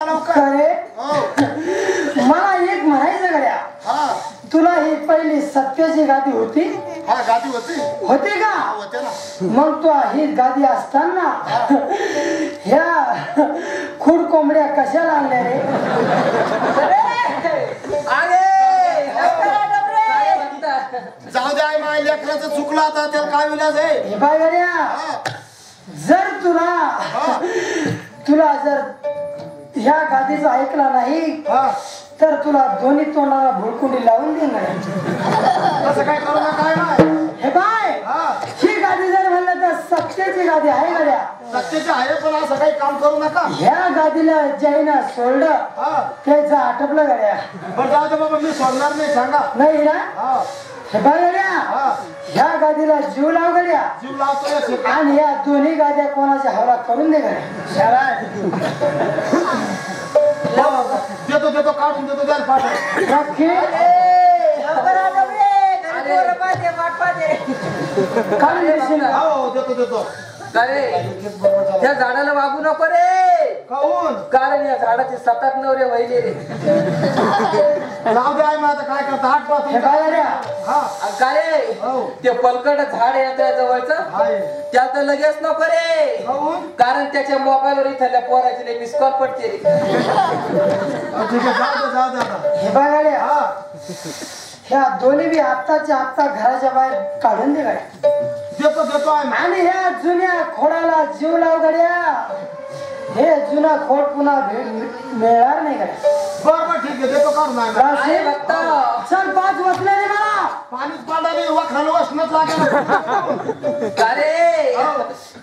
लवकर. अरे मला एक म्हणायचं गड्या, तुला ही पहिली सत्याची गादी होती? हा गादी होती. होती का? होते ना. मग तू ही गादी असताना ह्या खूड कोंबड्या कशाला आणल्या रे? जाऊ द्या माय लेकराचं चुकलं आता त्याला काय विलाज आहे. हे बाय गड्या, जर तुला जर ह्या गादीचं ऐकला नाही तर तुला दोन्ही तोंडाला भुळकुंडी लावून देणार. तसं काय करू नका काय. हे बाय, ही गादी जर म्हणलं तर सत्याची गादी आहे गड्या. सत्याची आहे पण असं काही काम करू नका. ह्या गादीला ज्यानं सोडलं त्याचं आटपलं गड्या. बरं जाऊ दे बाबा, मी सोडणार नाही. सांगा. नाही ना? हे बाय गड्या, ह्या गादीला जीव लाव गड्या. जीव लावतो आणि या दोन्ही गाद्या कोणाच्या हवा करून दे गड्या. देतो देतो काढून देतो द्याल पाठव. नक्की काढून देशील? हो देतो देतो. त्या झाडाला वागू नको रे. काहून? कारण या झाडाचे 7-8 नवरे वहिले रे. जाऊ दे मग आता काय करता. आठ पाच. हे काय गड्या? काय ते पलकड झाड आहे त्या जवळचं, त्यात लगेच नको रे. कारण त्याच्या मोबाईलवर इथल्या पोराची मिस कॉल पडते रे. ठीक आहे जाऊ दे जाऊ दे आता. हे बघ गड्या, ह्या दोन्ही बी आत्ताच्या आत्ता घराच्या बाहेर काढून दे गड्या. देतो देतो आहे. आणि ह्या जुन्या खोडाला जीव लाव गड्या. हे जुना खोड पुन्हा मिळणार नाही गड्या. बरोबर ठीक आहे देतो काढून आहे. चल 5 वाजले रे मला. पाणीच पाडाले वखराला वसनच लागेल.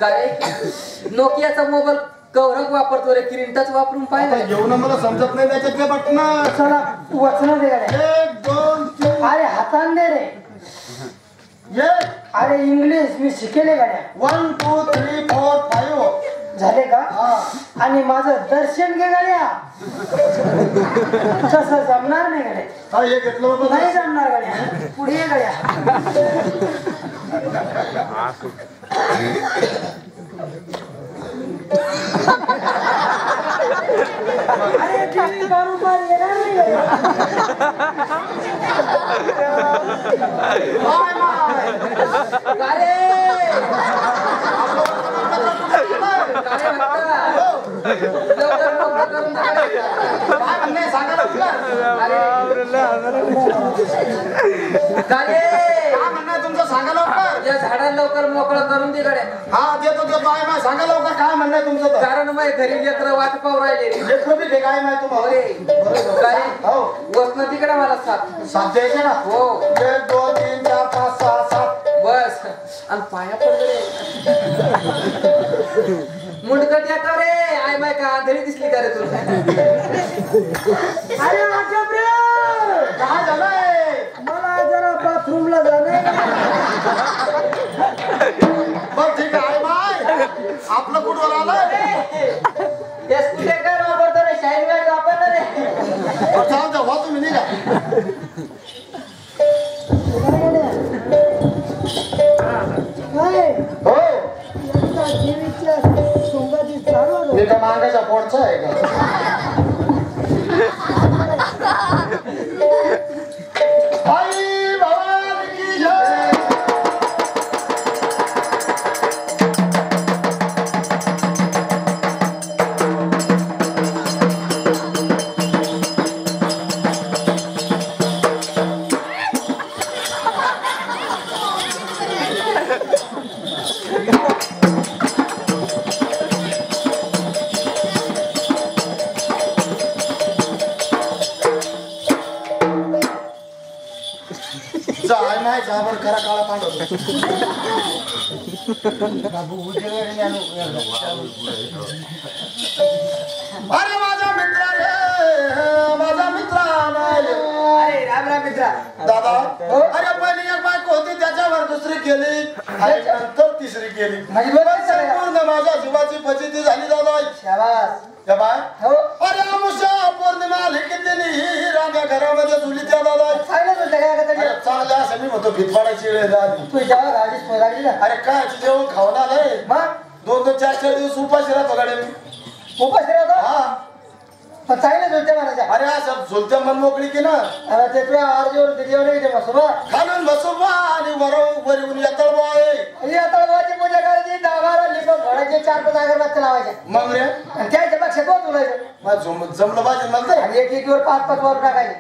काय नोकियाचा मोबाईल कवरक वापरतो रे, किरीन टच वापरून पाहिजे. घेऊन मला समजत नाही त्याच्यात ते बटन. चला वचन दे गड्या. 1 2 3. अरे हातान दे रे. अरे इंग्लिश मी शिकेले गड्या. 1 2 3 4 5 झाले का? आणि माझं दर्शन घे गड्या. तसं जमणार नाही गड्या. काय हे घेतलं बाबा? नाही जमणार गड्या. पुढे ये गड्या. अरे किती कारोबार येणार नाही तुमचं सांगा लवकर. या झाडाला लवकर मोकळं करून दे गड्या. हा देतो देतो आहे माय. सांगा लवकर काय म्हणणं आहे तुमचं. कारण माझ्या घरी लेकरं वाट पाहू राहिले. लेकरं बी काय माय तुम्हाला. काय वसन तिकडे मला 7 द्यायचे ना. हो 1 2 3 4 5 6 7 बस. आणि पाया पडले मुंडकट या का रे. आय बाय का आंधळी दिसली का रे तुला? अरे वाटप रे. काय झालंय? मला जरा बाथरूमला जाणे. बरं ठीक आहे बाय. आपलं कुठवर आलं? कुठे काय वापरतो रे? शाईन बॅग वापरतो रे. जाऊ द्या हो तुम्ही निघा. हो जीवीच्या सोंगाची चालू मी का मागाच्या पोटचं आहे का? आई भवानी की जय. जाय नाही जाबर खरा काळा पांढरा. अरे माझा मित्र रे माझा मित्र. अरे राम राम मित्रा. दादा अरे पहिली एक बायको होती त्याच्यावर दुसरी केली आणि नंतर तिसरी केली. पूर्ण माझ्या जीवाची फजिती झाली दादा. शाबास. अरे आमुषा पौर्णिमा आली किती रांग्या घरामध्ये झुली त्या दादा. चांगल्या असं मी म्हणतो भितवाडाची वेळ झाली. तू जेव्हा गाडीच लागली ना. अरे काय जेवण खाऊन आलंय. मग 2-2 4-4 दिवस उपाशी राहतो गाड्या मी. उपाशी राहतो. हा पण चांगले झुलते म्हणायच्या. अरे असं झुलत्या मन मोकळी की ना. अरे ते तुझ्या आरजीवर दिदीवर नाही बसू बा. खालून बसू बा आणि वरून येतळ बा आहे. येतळबाची पूजा करायची, 10-12 लिंबू फोडायचे, 4-5 अगरबत्त्या लावायच्या. मग रे आणि त्याच्या पेक्षा दोन बोलायचं. जमलं पाहिजे मला. आणि एक वर 5-5 वर टाकायचे.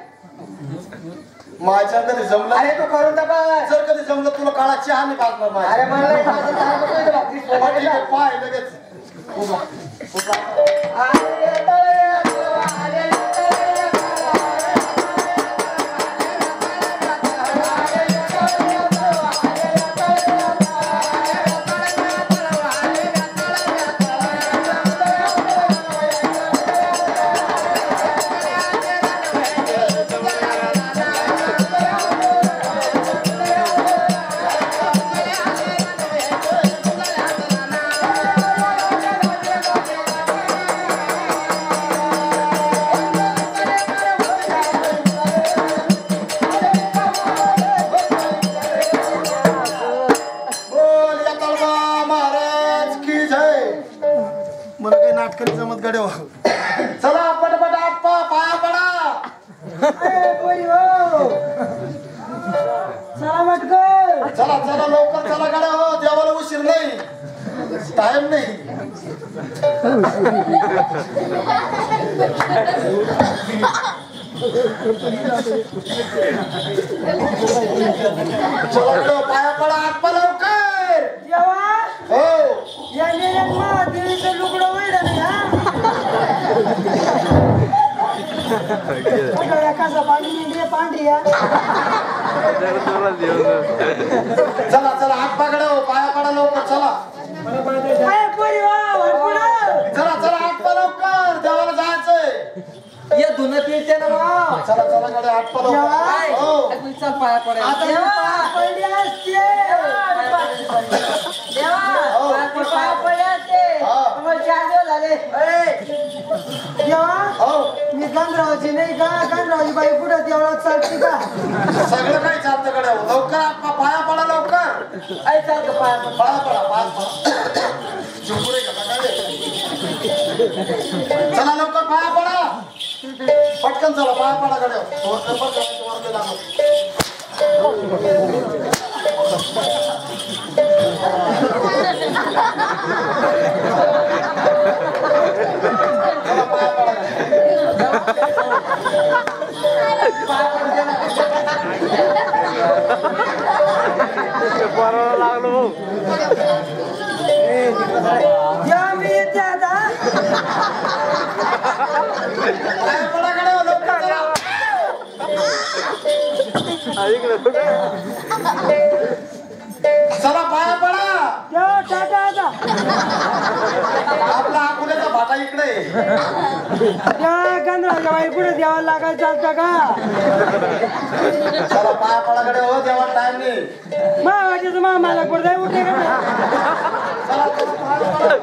माझ्या कधी जमलं. अरे तू करून टाका. जर कधी जमलं तुला काळा चहा नाही पाजणार माझ्या. अरे मला पाय लगेच. जमत गडे. चला पटपट आप्पा पाया पडा. चला चला लवकर चला गड्या. हो देवाला उशीर नाही, टाइम नाही. चला पाया पडा आप्पा लवकर. हो या देवीचं लुगडं वळलं नाही. पांढरी. चला चला हात पकडा. पाया पडा लवकर. चला चला चला हात पा लवकर. देवाला जायचंय. ये धुन पिळते ना बा. चला चला कडे हात पा लवकर. चल पाया पडायला. मी गंधरावची नाही का. गंधरावची बाई कुठं देवळात चालते का. सगळं काही चालतं कडे. लवकर आप्पा पाया पडा लवकर. चालतं पाया पड. पाया पडा पाया पडा. चला लवकर पाया पडा. पटकन चला पाया पडा कडे. लागलो मी येते आता. पाया पडा कडे लवकर चला. चला पाया पडा. टाटा आता. आपला आकुल्याचा भाटा इकडे. गंधरावच्या बाई कुठे द्यावं लागायचं चालतं का. चला पाया पडा कडे. हो देवा टाइम नाही. वाटायचं मला कुठे जाय उठे का. चला चला पाया पडा.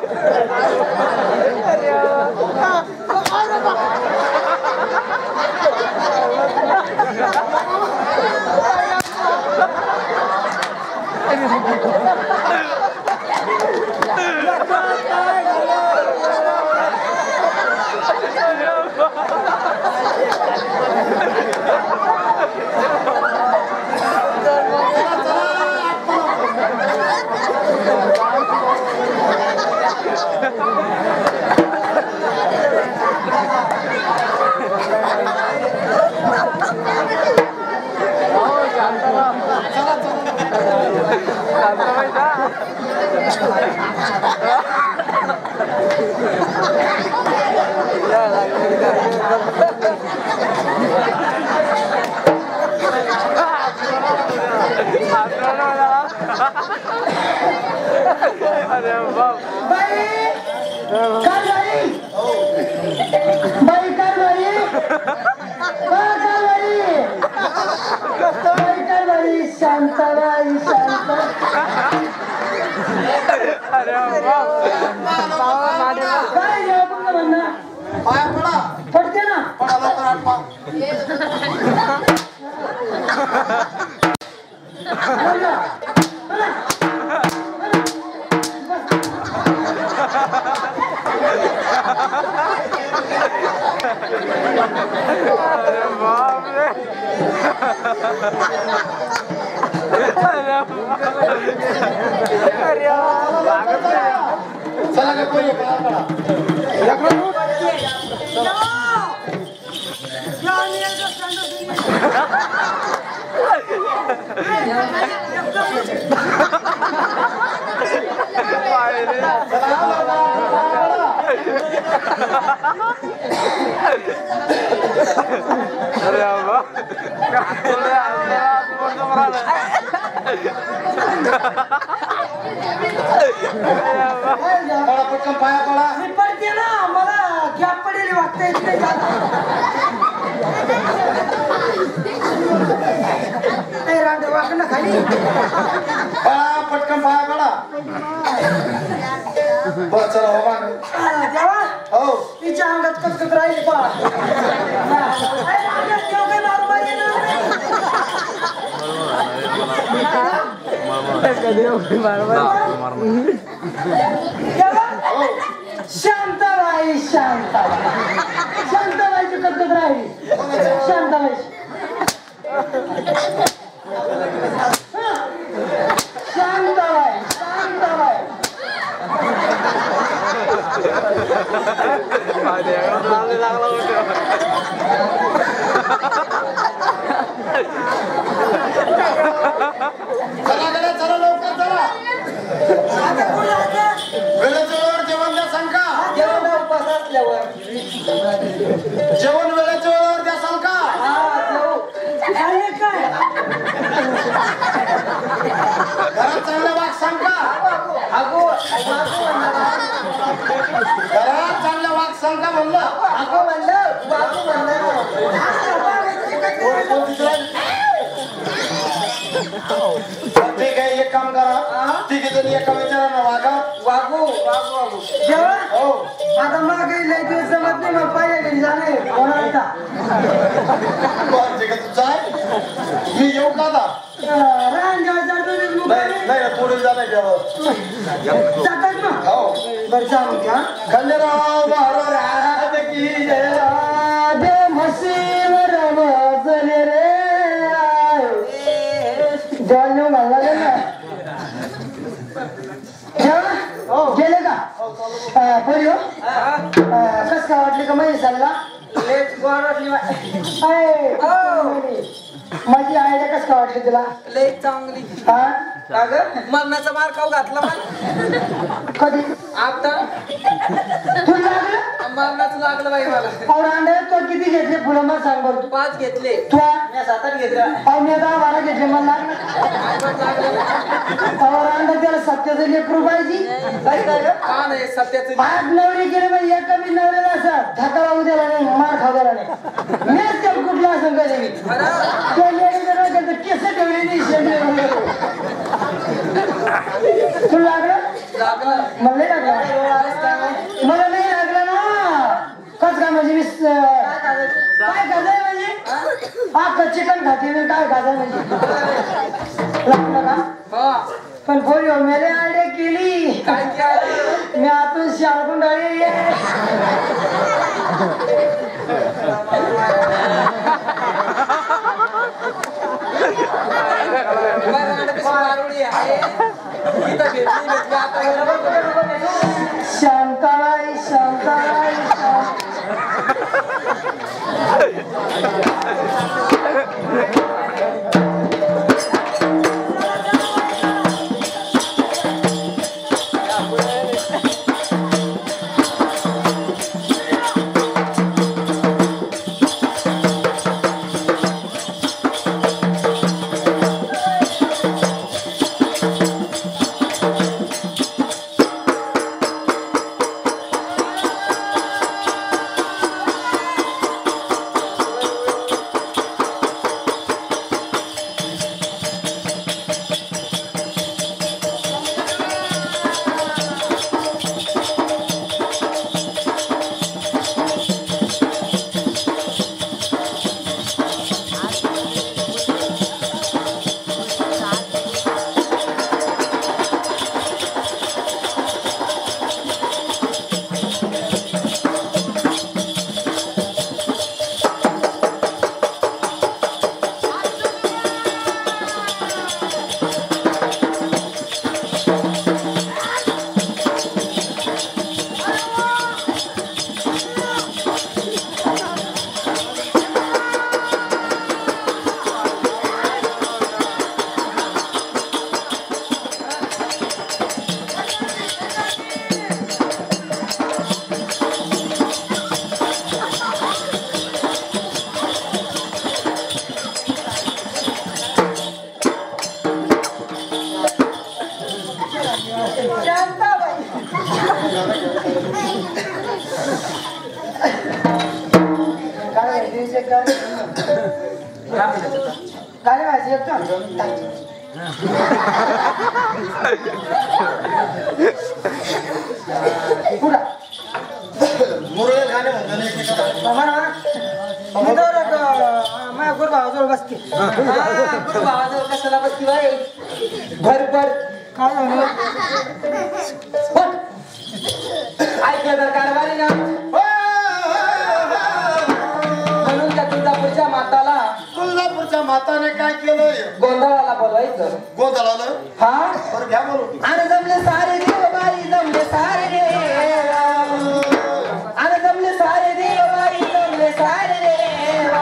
शांताबाई शांत. काय घ्या तुमचं म्हणणं. पाया पडा. पडते ना. पडा लवकर आप्पा. चला का कोई पटकन पाया पडा मी पडते ना मला गॅप पडेल वाटतं इथे रांडे वाकडं खाली पळा पटकन पाया पडा बस चला हो माग देवा हो तिच्या अंगात कचकच राहील पा शांताबाई शांताबाई शांताबाईची कचकच राहील शांताबाई शांताबाई शांताबाई चला गड्या चला लवकर चला वेळेच्या वेळेवर जेवण द्या सांगा जेवण उपास असल्यावर जेवण वेळेच्या वेळेवर द्या सांगा काय घरात चांगला वाघ सांगा घरात चांगला वाघ सांगा म्हणलं अगो म्हणलं बाबू म्हणलं ठीक आहे एक काम करा ठीक आहे तुम्ही एका विचारानं वागा वागू वागू वागू जेव्हा हो आता मग काही लई दिवस जमत नाही मग पाहिजे घरी जाणे कोणाला बरं, ठीक आहे तू जाय मी येऊ का आता रान जेव्हा नाही पुढे जाणार जेवण जातात ना हो बरं जाऊ घ्या खंडेराव महाराज की जय दे म्हशीवर मजले रे जेवण जेवण घालला गेले का परी हो कस काय वाटली का माहिती सांगा माझी आयडिया कस काय वाटली तुला लय चांगली हा मरणाचा मार खाऊ घातला मला कधी आता तुला लागलं मरणाचं लागलं बाई मला और अंडे तो किती घेतले फुलं मला सांग बरं तू 5 घेतले तू मी 7-8 घेतले मी 10-12 घेतले मला लागलं और अंडे त्याला सत्याचं लेकरू पाहिजे का नाही सत्याचं पाच नवरी गेले मग एका मी नवऱ्याला असं धक्का लागू दिला नाही मार खाऊ दिला नाही मीच ते कुठला असं कधी मी त्या लेडीचं केस ठेवली नाही शेंडे तुला लागलं लागलं मला नाही लागलं मला नाही लागलं ना कस काय म्हणजे मी काय खाजाय म्हणजे हा चिकन खाते मी काय खाजाय म्हणजे लागलं का पण पोरी मेले आयडिया केली काय केलं मी आतून शाळकून डाळी शांताबाई शांताबाई एक गाडी माझी एक पुढा मुरळे गाणे म्हणतो ना एकमेकाला. माझ्या गुरुभावाजवळ बसते गुरुभावाजवळ कशाला बसती बाई भरभर काय झालं ऐकलं तर कारभारी ना म्हणून त्या तुळजापूरच्या माताला तुळजापूरच्या माताने काय केलंय गोंधळाला बोलवायचं गोंधळाला हा बरं घ्या बोलू आणि जमले सारे देव बाई जमले सारे देव आणि जमले सारे देव बाई जमले सारे देव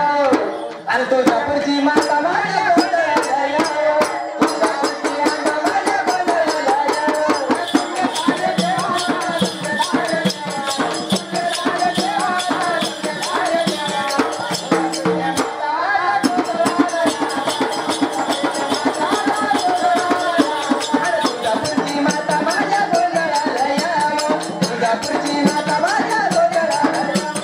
आणि तुळजापूरची माता माझ्या गोंधळाला या. तुळजापूरची माता माझ्या गोंधळाला या. तुळजापूरची माता माझ्या गोंधळाला या. तुळजापूरची माता माझ्या गोंधळाला या.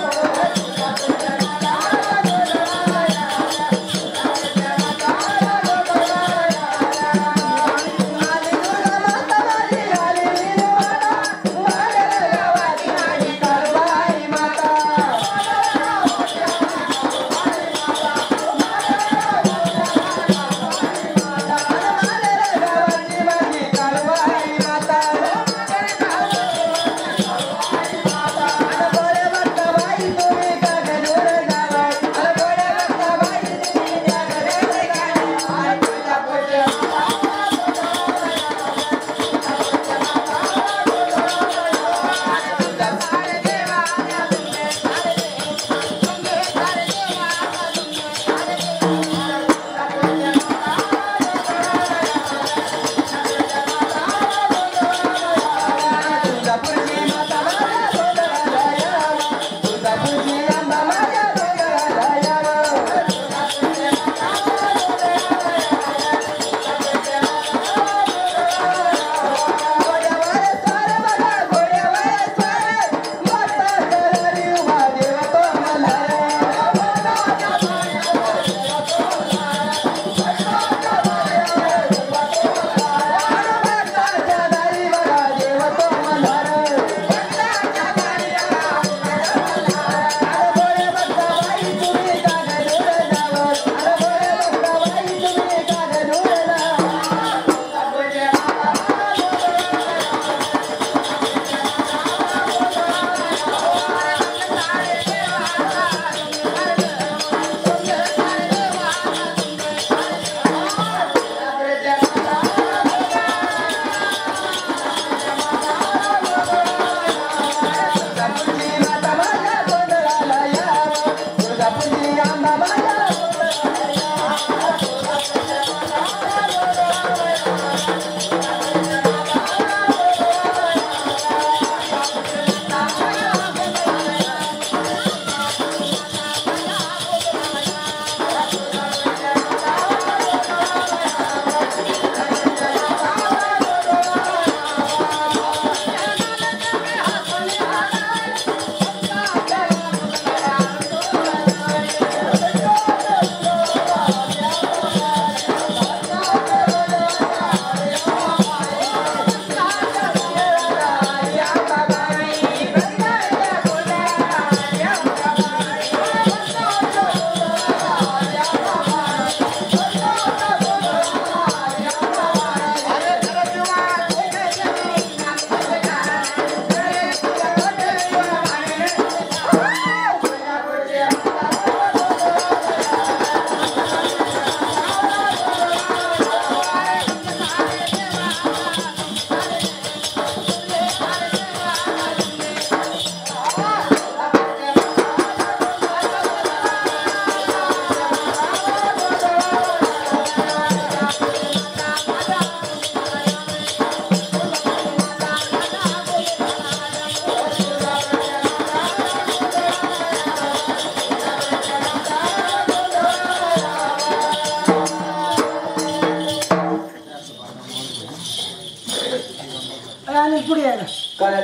आणि पुढे यायला काय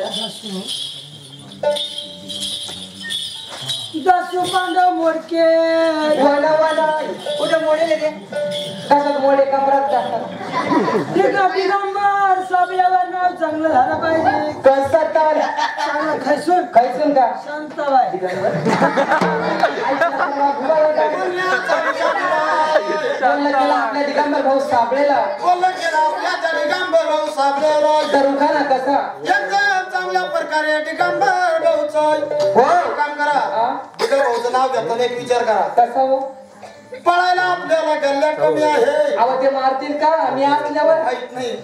दसू बांधा मोडके वाला वाला कुठे मोडेल ते कशात मोडे कमरात जातात दिगंबर साबल्यावर नाव चांगलं झालं पाहिजे कसं तर चांगलं खैसून खायचं का शांताबाई आपल्या दिगंबर भाऊ साबळेला आपल्या दिगंबर भाऊ साबळेला तर उखाना कसा एकदम चांगल्या प्रकारे दिगंबर भाऊचा हो काम करा दिगंबर भाऊचं नाव घेताना एक विचार करा कसा हो पळायला आपल्याला गल्ल्या कमी आहे अहो ते मारतील का मी असल्यावर माहित नाही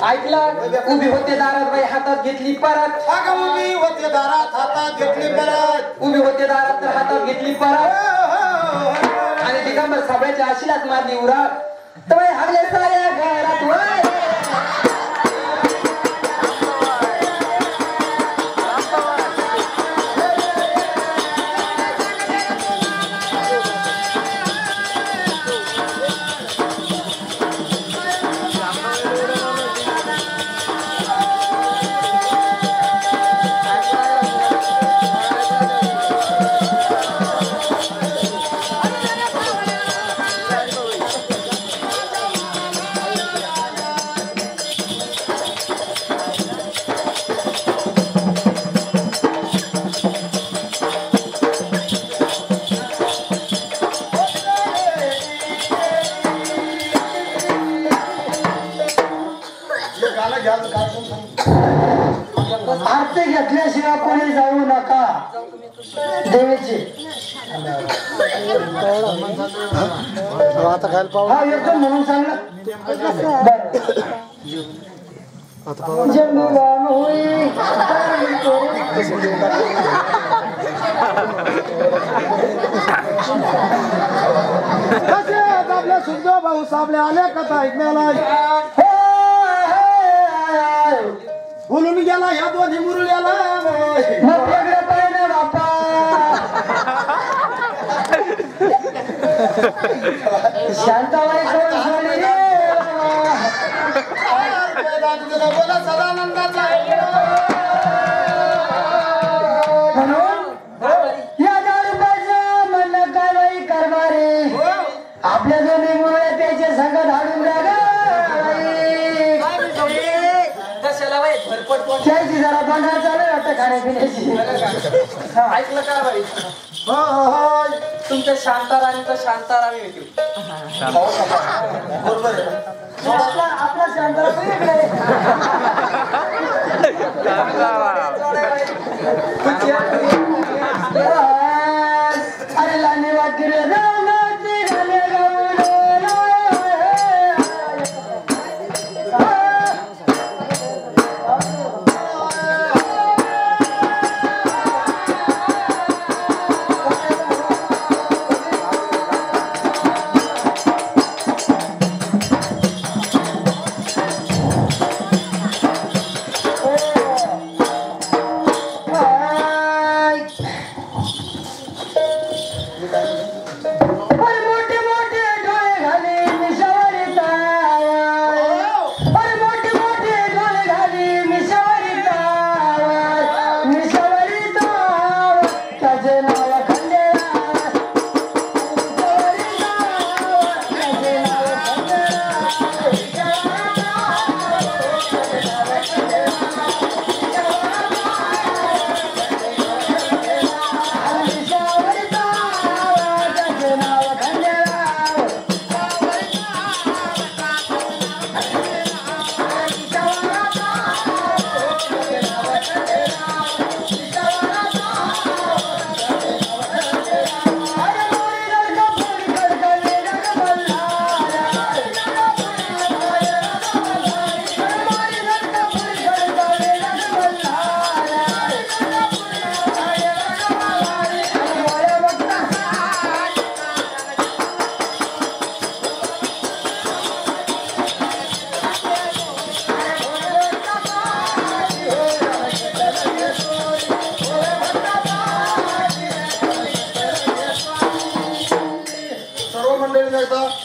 ऐकलं उभी होते दारात बाई हातात घेतली परत अगं उभी होते दारात हातात घेतली परत उभी होते दारात तर हातात घेतली परत आणि दिगंबर साबळेच्या आशीलाच मारली उरा तर हागले साऱ्या घरात वय आरती घेतल्याशिवाय कोणी जाऊ नका देवीची आता खायला पाहू हा एकदम म्हणून सांगलं जन्मगान होई कसे आपल्या सुद्धा भाऊ साबळे आले कथा ऐकण्याला बोलून गेला ह्या दोन्ही मुरल्याला मग वेगळं पाहिजे बापा शांताबाई कोण सोडली रे बोला सदानंदाचा म्हणून या दारूबाचं म्हणणं काय बाई कारभारी आपल्या दोन्ही मुळे त्याचे संगत हाडून द्या ग कशाला बाई भरपट त्याची जरा बंधार चालू आहे वाटतं खाण्यापिण्याची ऐकलं का बाई तुमच्या शांताराणीचा शांतारामी होती बरोबर आहे आपला शांतारा पण वेगळा आहे अरे लाने वाटले रानाचे गाणे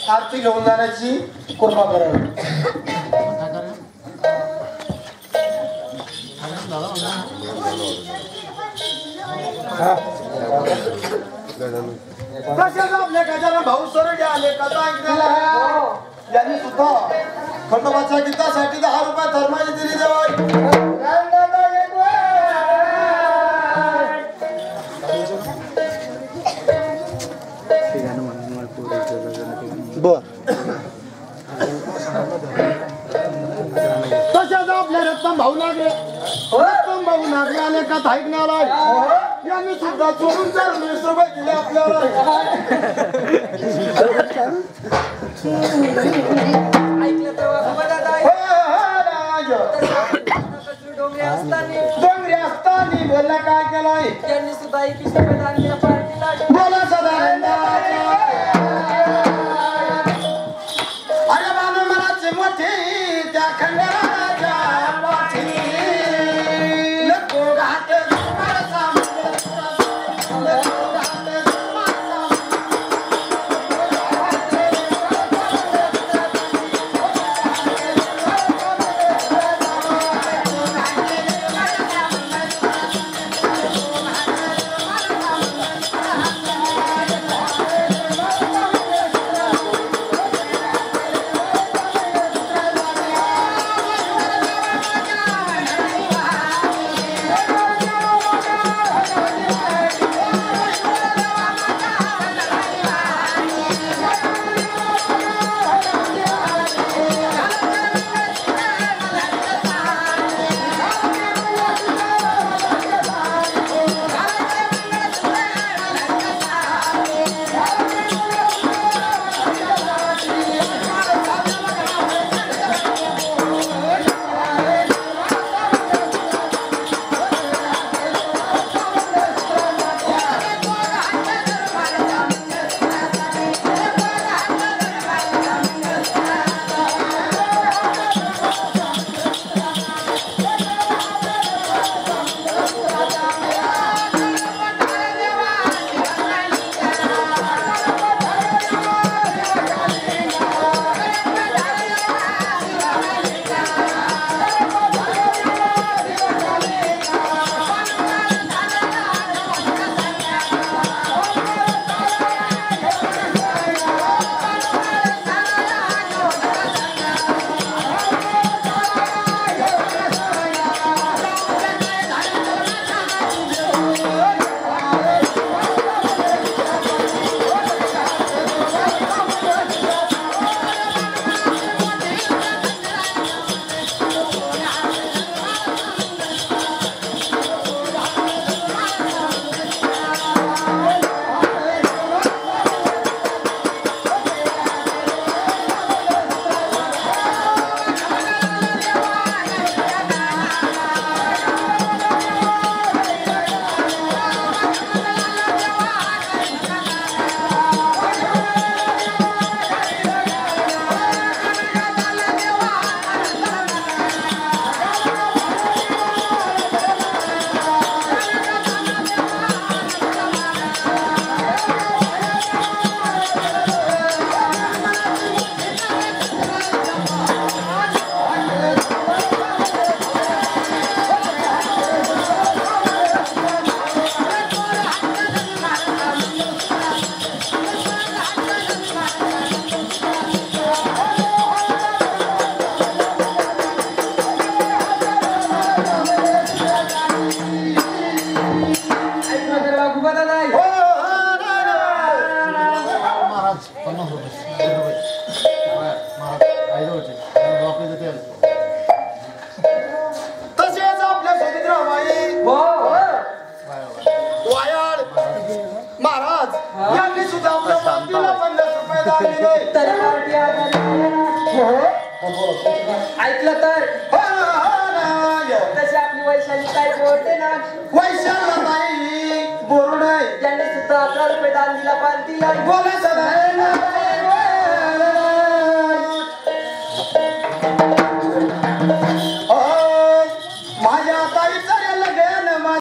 आरती घेऊन जाण्याची कृपा करावी. हा तसेच आपल्या गजानन भाऊ सरडे आले कथा ऐकण्याला यांनी सुद्धा खंडोबाच्या गीतासाठी 10 रुपये धर्माची दिली देवाई. बर तशाच आपल्या रत्तम भाऊ नागरे आले कथा ऐकण्याला यांनी सुद्धा चोरून 20 रुपये दिले आपल्याला. डोंगरी असताना बोलला काय केलंय त्यांनी सुद्धा 21 रुपये दान दिलं पार्टीला. बोला सदानंदाच्या अरे बाबा मनाची मोठी त्या खंडराच्या पाठी नको घाटे मारसा तसेच आपल्या सुमित्राबाई वायाळ महाराज यांनी सुद्धा आपल्या पार्टीला 50 रुपये दान दिले. ऐकलं तर तशी आपली वैशाली काय बोलते ना वैशाला नाही बोरुडे त्यांनी सुद्धा 11 रुपये दान दिला पार्टीला. बोला सदा